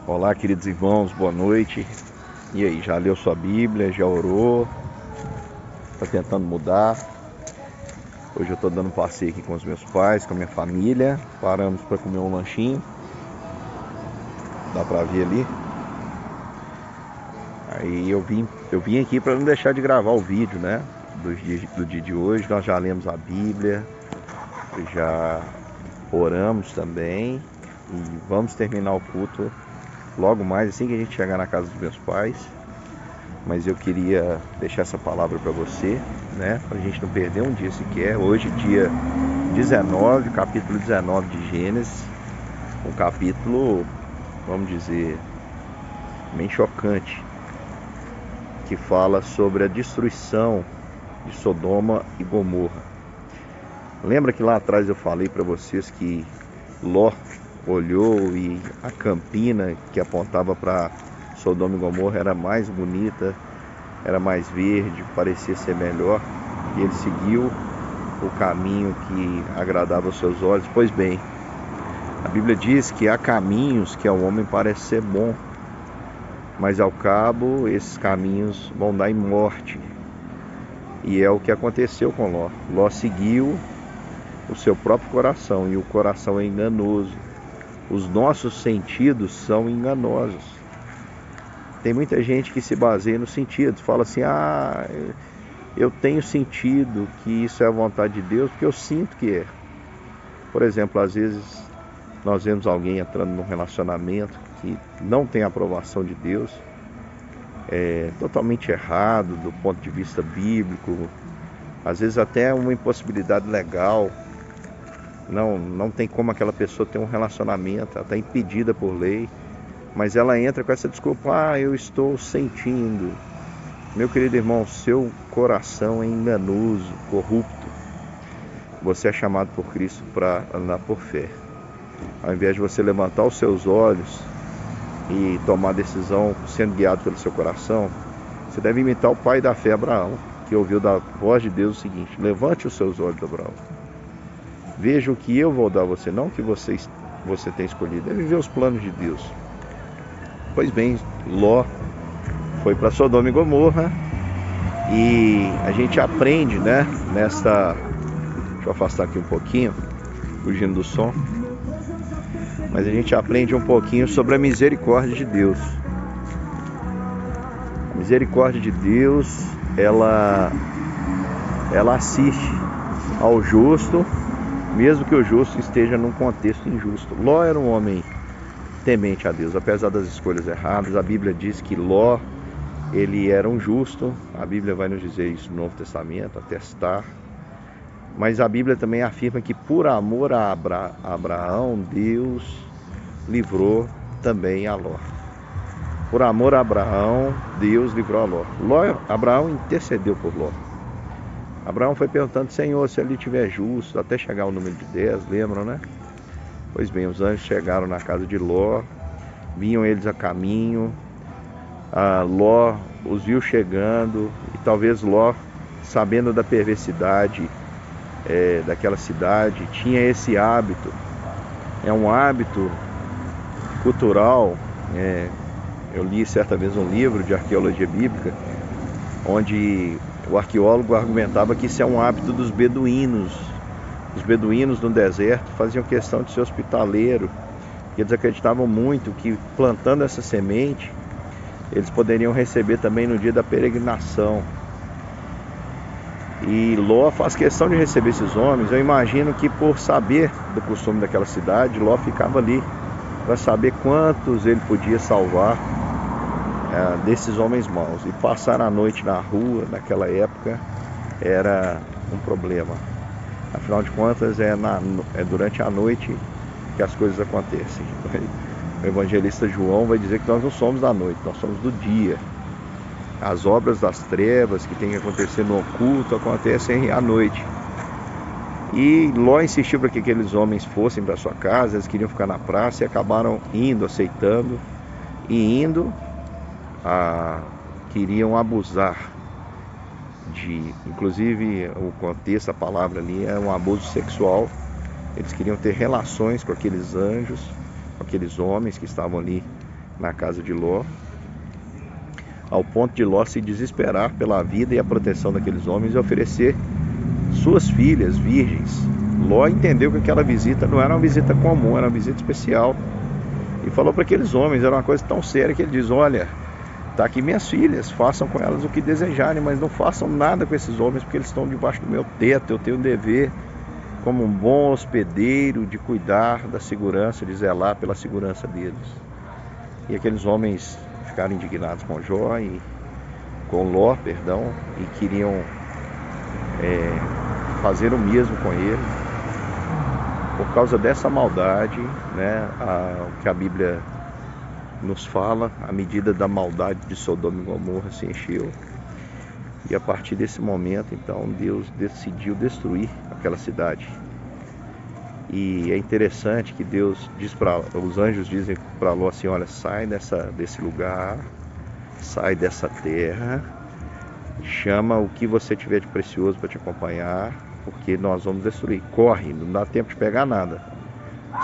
Olá, queridos irmãos, boa noite. E aí, já leu sua Bíblia? Já orou? Está tentando mudar? Hoje eu estou dando um passeio aqui com os meus pais, com a minha família. Paramos para comer um lanchinho. Dá para ver ali. Aí eu vim aqui para não deixar de gravar o vídeo, né? Do dia de hoje. Nós já lemos a Bíblia, já oramos também. E vamos terminar o culto logo mais, assim que a gente chegar na casa dos meus pais. Mas eu queria deixar essa palavra para você, né? Para a gente não perder um dia sequer. Hoje, dia 19, capítulo 19 de Gênesis. Um capítulo, vamos dizer, bem chocante, que fala sobre a destruição de Sodoma e Gomorra. Lembra que lá atrás eu falei para vocês que Ló olhou e a campina que apontava para Sodoma e Gomorra era mais bonita, era mais verde, parecia ser melhor, e ele seguiu o caminho que agradava aos seus olhos. Pois bem, a Bíblia diz que há caminhos que ao homem parece ser bom, mas ao cabo esses caminhos vão dar em morte. E é o que aconteceu com Ló. Ló seguiu o seu próprio coração, e o coração é enganoso. Os nossos sentidos são enganosos. Tem muita gente que se baseia nos sentidos, fala assim: eu tenho sentido que isso é a vontade de Deus, porque eu sinto que é. Por exemplo, às vezes nós vemos alguém entrando num relacionamento que não tem a aprovação de Deus, é totalmente errado do ponto de vista bíblico, às vezes até uma impossibilidade legal. Não tem como aquela pessoa ter um relacionamento, ela está impedida por lei, mas ela entra com essa desculpa: eu estou sentindo. Meu querido irmão, seu coração é enganoso, corrupto. Você é chamado por Cristo para andar por fé. Ao invés de você levantar os seus olhos e tomar decisão sendo guiado pelo seu coração, você deve imitar o pai da fé, Abraão, que ouviu da voz de Deus o seguinte: levante os seus olhos, Abraão. Veja o que eu vou dar a você, não o que você tem escolhido. É viver os planos de Deus. Pois bem, Ló foi para Sodoma e Gomorra, e a gente aprende, né, deixa eu afastar aqui um pouquinho, fugindo do som, mas a gente aprende um pouquinho sobre a misericórdia de Deus. A misericórdia de Deus, ela assiste ao justo, mesmo que o justo esteja num contexto injusto. Ló era um homem temente a Deus, apesar das escolhas erradas. A Bíblia diz que Ló, ele era um justo. A Bíblia vai nos dizer isso no Novo Testamento, atestar. Mas a Bíblia também afirma que por amor a Abraão, Deus livrou também a Ló. Por amor a Abraão, Deus livrou a Ló. Abraão intercedeu por Ló. Abraão foi perguntando: Senhor, se ele estiver justo, até chegar ao número de 10, lembram, né? Pois bem, os anjos chegaram na casa de Ló, vinham eles a caminho, Ló os viu chegando, e talvez Ló, sabendo da perversidade daquela cidade, tinha esse hábito. É um hábito cultural. Eu li certa vez um livro de arqueologia bíblica, onde o arqueólogo argumentava que isso é um hábito dos beduínos. Os beduínos no deserto faziam questão de ser hospitaleiro, e eles acreditavam muito que plantando essa semente, eles poderiam receber também no dia da peregrinação. E Ló faz questão de receber esses homens. Eu imagino que, por saber do costume daquela cidade, Ló ficava ali para saber quantos ele podia salvar desses homens maus. E passar a noite na rua naquela época era um problema. Afinal de contas, é durante a noite que as coisas acontecem. O evangelista João vai dizer que nós não somos da noite, nós somos do dia. As obras das trevas que tem que acontecer no oculto acontecem à noite. E Ló insistiu para que aqueles homens fossem para sua casa. Eles queriam ficar na praça e acabaram aceitando, e queriam abusar inclusive o contexto, a palavra ali é um abuso sexual. Eles queriam ter relações com aqueles anjos, com aqueles homens que estavam ali na casa de Ló, ao ponto de Ló se desesperar pela vida e a proteção daqueles homens e oferecer suas filhas virgens. Ló entendeu que aquela visita não era uma visita comum, era uma visita especial. E falou para aqueles homens, era uma coisa tão séria que ele diz: olha, está aqui minhas filhas, façam com elas o que desejarem, mas não façam nada com esses homens, porque eles estão debaixo do meu teto. Eu tenho um dever, como um bom hospedeiro, de cuidar da segurança, de zelar pela segurança deles. E aqueles homens ficaram indignados com Jó e com Ló, perdão, e queriam fazer o mesmo com ele. Por causa dessa maldade, né, o que a Bíblia nos fala, a medida da maldade de Sodoma e Gomorra se encheu. E a partir desse momento, então, Deus decidiu destruir aquela cidade. E é interessante que Deus diz os anjos dizem para Ló assim: olha, sai desse lugar, sai dessa terra, chama o que você tiver de precioso para te acompanhar, porque nós vamos destruir. Corre, não dá tempo de pegar nada.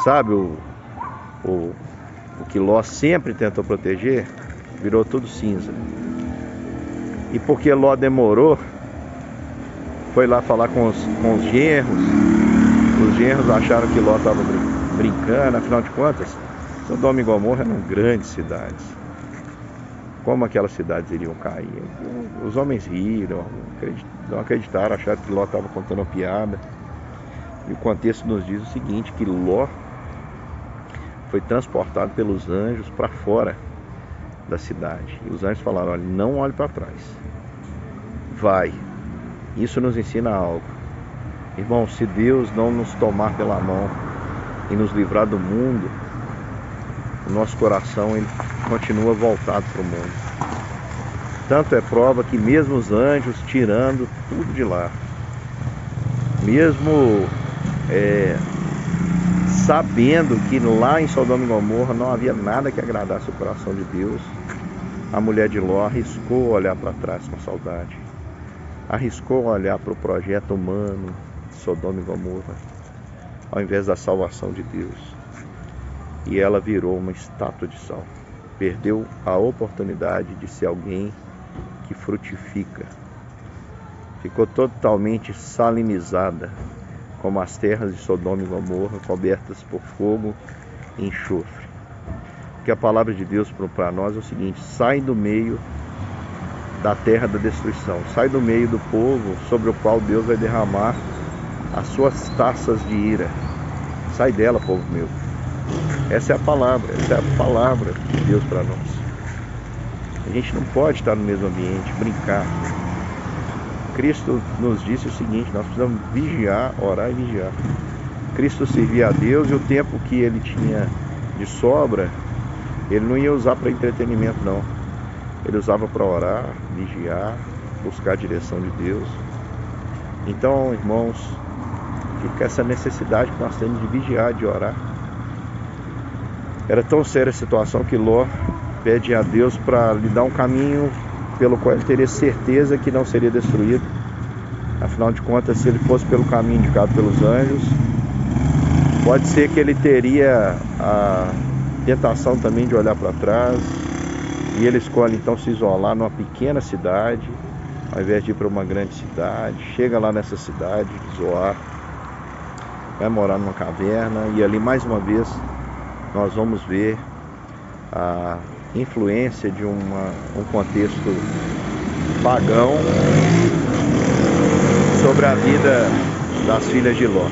Sabe o que Ló sempre tentou proteger, virou tudo cinza. E porque Ló demorou, foi lá falar com os genros. Os genros acharam que Ló estava brincando. Afinal de contas, Sodoma e Gomorra eram grandes cidades. Como aquelas cidades iriam cair? Os homens riram, não acreditaram, acharam que Ló estava contando uma piada. E o contexto nos diz o seguinte, que Ló foi transportado pelos anjos para fora da cidade. E os anjos falaram: olha, não olhe para trás, vai. Isso nos ensina algo. Irmão, se Deus não nos tomar pela mão e nos livrar do mundo, o nosso coração ele continua voltado para o mundo. Tanto é prova que mesmo os anjos tirando tudo de lá, mesmo sabendo que lá em Sodoma e Gomorra não havia nada que agradasse o coração de Deus, a mulher de Ló arriscou olhar para trás com saudade, arriscou olhar para o projeto humano de Sodoma e Gomorra, ao invés da salvação de Deus. E ela virou uma estátua de sal. Perdeu a oportunidade de ser alguém que frutifica. Ficou totalmente salinizada, como as terras de Sodoma e Gomorra, cobertas por fogo e enxofre. Porque a palavra de Deus para nós é o seguinte: sai do meio da terra da destruição, sai do meio do povo sobre o qual Deus vai derramar as suas taças de ira. Sai dela, povo meu. Essa é a palavra de Deus para nós. A gente não pode estar no mesmo ambiente, brincar. Cristo nos disse o seguinte: nós precisamos vigiar, orar e vigiar. Cristo servia a Deus e o tempo que ele tinha de sobra, ele não ia usar para entretenimento, não. Ele usava para orar, vigiar, buscar a direção de Deus. Então, irmãos, fica essa necessidade que nós temos de vigiar, de orar. Era tão séria a situação que Ló pede a Deus para lhe dar um caminho pelo qual ele teria certeza que não seria destruído. Afinal de contas, se ele fosse pelo caminho indicado pelos anjos, pode ser que ele teria a tentação também de olhar para trás. E ele escolhe então se isolar numa pequena cidade, ao invés de ir para uma grande cidade. Chega lá nessa cidade, Zoar, vai morar numa caverna, e ali mais uma vez nós vamos ver a influência de um contexto pagão sobre a vida das filhas de Ló.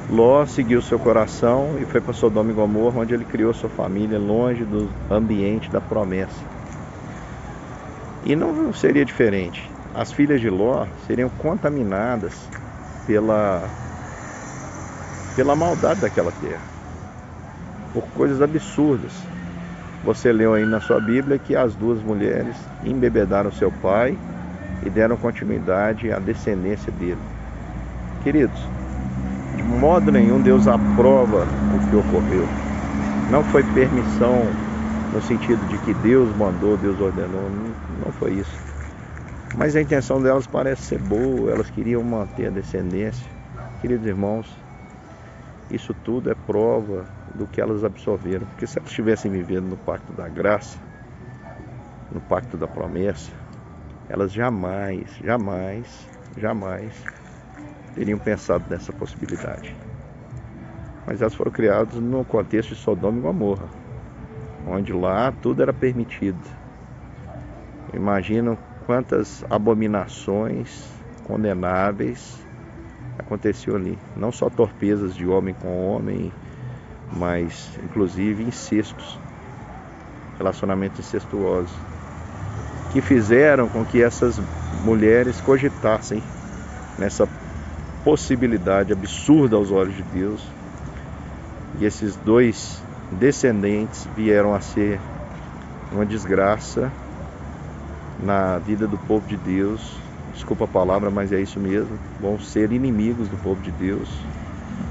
Ló seguiu seu coração e foi para Sodoma e Gomorra, onde ele criou sua família longe do ambiente da promessa. E não seria diferente. As filhas de Ló seriam contaminadas pela maldade daquela terra, por coisas absurdas. Você leu aí na sua Bíblia que as duas mulheres embebedaram seu pai e deram continuidade à descendência dele. Queridos, de modo nenhum Deus aprova o que ocorreu. Não foi permissão no sentido de que Deus mandou, Deus ordenou, não foi isso. Mas a intenção delas parece ser boa, elas queriam manter a descendência. Queridos irmãos, isso tudo é prova do que elas absorveram. Porque se elas estivessem vivendo no pacto da graça, no pacto da promessa, elas jamais teriam pensado nessa possibilidade. Mas elas foram criadas no contexto de Sodoma e Gomorra, onde lá tudo era permitido. Imaginam quantas abominações condenáveis aconteciam ali. Não só torpezas de homem com homem, mas inclusive incestos, relacionamentos incestuosos, que fizeram com que essas mulheres cogitassem nessa possibilidade absurda aos olhos de Deus. E esses dois descendentes vieram a ser uma desgraça na vida do povo de Deus. Desculpa a palavra, mas é isso mesmo. Vão ser inimigos do povo de Deus,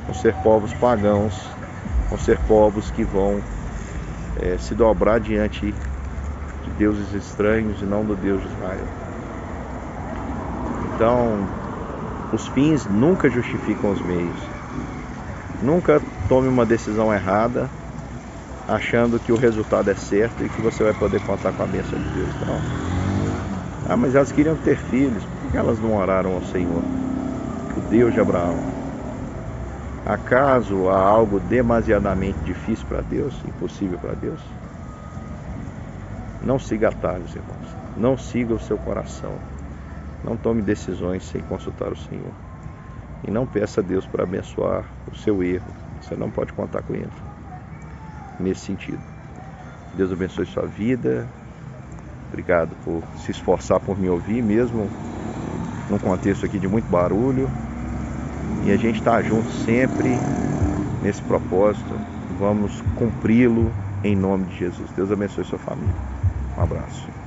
vão ser povos pagãos, vão ser povos que vão se dobrar diante de deuses estranhos e não do Deus de Israel. Então, os fins nunca justificam os meios. Nunca tome uma decisão errada achando que o resultado é certo e que você vai poder contar com a bênção de Deus. Não. Mas elas queriam ter filhos. Por que elas não oraram ao Senhor, o Deus de Abraão? Acaso há algo demasiadamente difícil para Deus, impossível para Deus? Não siga atalhos, irmãos. Não siga o seu coração. Não tome decisões sem consultar o Senhor. E não peça a Deus para abençoar o seu erro. Você não pode contar com Ele nesse sentido. Deus abençoe sua vida. Obrigado por se esforçar por me ouvir, mesmo num contexto aqui de muito barulho. E a gente está junto sempre nesse propósito. Vamos cumpri-lo em nome de Jesus. Deus abençoe sua família. Um abraço.